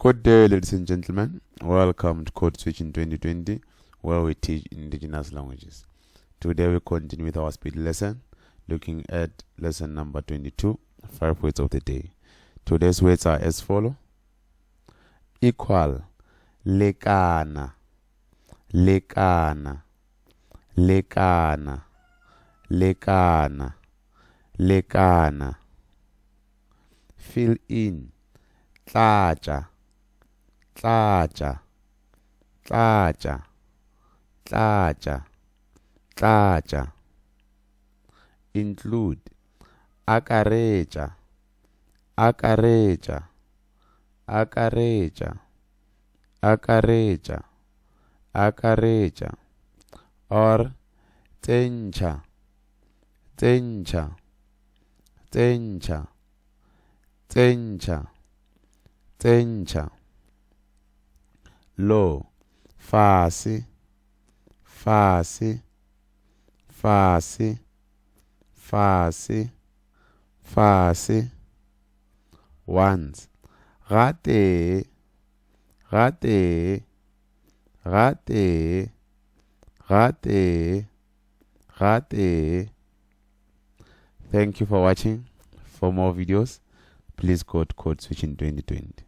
Good day, ladies and gentlemen. Welcome to Code Switch in 2020, where we teach indigenous languages. Today we continue with our speed lesson, looking at lesson number 22, 5 words of the day. Today's words are as follow: equal, lekana, lekana, lekana, lekana, lekana. Fill in, tlatša, tlatša, tlatša, tlatša, tlatša. Include, akaretša, akaretša, akaretša, akaretša, akaretša. Or tsentša, tsentša, tsentša, tsentša, tsentša. Low, fase, fase, fase, fase, fase. Once, gate, gate, gate, gate, gate. Thank you for watching. For more videos, please go to Code Switch in 2020.